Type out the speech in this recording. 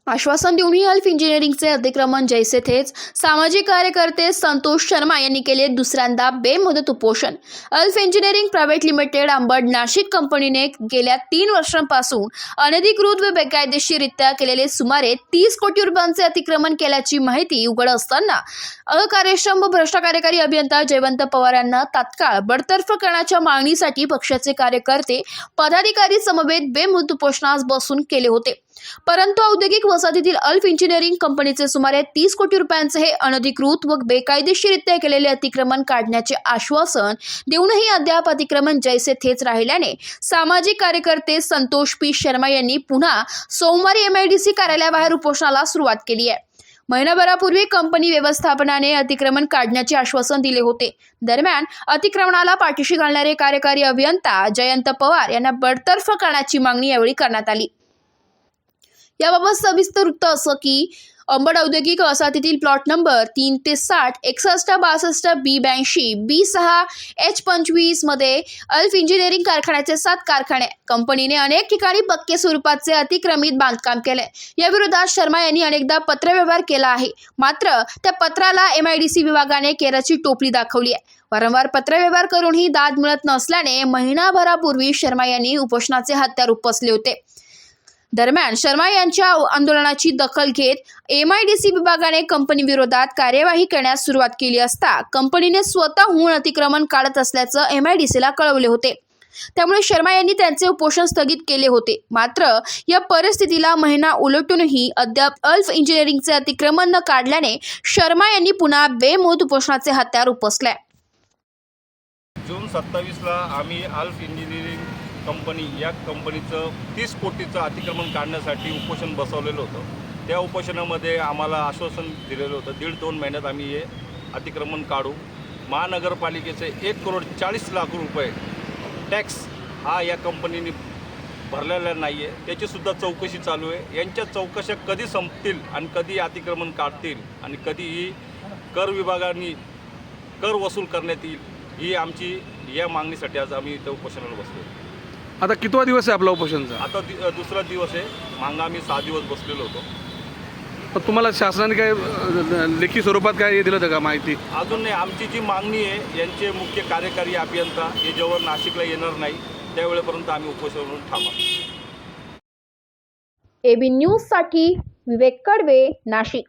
आश्वासन देऊनही अल्फ इंजिनिअरिंगचे अतिक्रमण जैसे थेच सामाजिक कार्यकर्ते संतोष शर्मा यांनी केले दुसऱ्यांदा बेमुदत उपोषण। Alf engineering private limited Ambad Nashik कंपनीने गेल्या 3 वर्षांपासून अनधिकृत व बेकायदेशीररित्या केलेले सुमारे 30 कोटी रुपयांचे अतिक्रमण केल्याची माहिती उघड असताना अकार्यक्षम व भ्रष्ट कार्यकारी अभियंता जयवंत पवार यांना तात्काळ बडतर्फ करण्याच्या मागणीसाठी पक्षाचे कार्यकर्ते पदाधिकारी समवेत बेमुदत उपोषणास बसून केले होते। परंतु औद्योगिक वसाहतीतील अल्फ इंजिनिअरिंग कंपनीचे सुमारे 30 कोटी रुपयांचे हे अनधिकृत व बेकायदेशीररित्या केलेले अतिक्रमण काढण्याचे आश्वासन देऊनही अद्याप अतिक्रमण जैसे थेच राहिल्याने सामाजिक कार्यकर्ते संतोष पी शर्मा यांनी पुन्हा सोमवारी MIDC कार्यालयाबाहेर उपोषणाला सुरुवात केली आहे। महिनाभरापूर्वी कंपनी व्यवस्थापनाने अतिक्रमण काढण्याचे आश्वासन दिले होते। दरम्यान अतिक्रमणाला पाठीशी घालणारे कार्यकारी अभियंता जयंत पवार यांना बडतर्फ करण्याची मागणी यावेळी करण्यात आली। याबाबत सविस्तर वृत्त असं की अंबड औद्योगिक वसाहतीतील प्लॉट नंबर 3 ते 60 61 62 B82 B6 H25 मध्ये अल्फ इंजिनिअरिंग कारखान्याचे 7 कारखाने कंपनीने अनेक ठिकाणी पक्के स्वरूपाचे अतिक्रमित बांधकाम केले। या विरोधात शर्मा यांनी अनेकदा पत्रव्यवहार केला आहे, मात्र त्या पत्राला MIDC विभागाने केराची टोपली दाखवली आहे। वारंवार पत्रव्यवहार करूनही दाद मिळत नसल्याने महिनाभरापूर्वी शर्मा यांनी उपोषणाचे हत्यार उपसले होते। दरम्यान शर्मा यांच्या आंदोलनाची दखल घेत MIDC विभागाने कंपनी विरोधात कार्यवाही करण्यास सुरुवात केली असता कंपनीने स्वतःहून अतिक्रमण काढत असल्याचं MIDCला कळवले होते। त्यामुळे शर्मा यांनी त्यांचे उपोषण स्थगित केले होते। मात्र या परिस्थितीला महिना उलटूनही अद्याप अल्फ इंजिनिअरिंगचे अतिक्रमण न काढल्याने शर्मा यांनी पुन्हा बेमुदत उपोषणाचे हत्यार उपसले। जून 27ला आम्ही अल्फ इंजिनिअरिंग कंपनी या कंपनीचं 30 कोटीचं अतिक्रमण काढण्यासाठी उपोषण बसवलेलं होतं। त्या उपोषणामध्ये आम्हाला आश्वासन दिलेलं होतं 1.5-2 महिन्यात आम्ही हे अतिक्रमण काढू। महानगरपालिकेचे 1,40,00,000 रुपये टॅक्स हा या कंपनीने भरलेला नाही आहे, त्याचीसुद्धा चौकशी चालू आहे। यांच्या चौकशा कधी संपतील आणि कधी अतिक्रमण काढतील आणि कधी ही कर विभागाने कर वसूल करण्यात येईल ही आमची या मागणीसाठी आज आम्ही इथं उपोषणाला बसलो। आता कितवा दिवस आहे आपला उपोषणचा? आता दुसरा दिवस आहे। मागं आम्ही 6 दिवस बसलेलो होतो। तर तुम्हाला शासनाने काय लेखी स्वरूपात काय दिलं होतं का माहिती? अजून नाही। आमची जी मागणी आहे यांचे मुख्य कार्यकारी अभियंता हे जेव्हा नाशिकला येणार नाही त्यावेळेपर्यंत आम्ही उपोषणावरून थांबा। AB न्यूज साठी विवेक कडवे, नाशिक।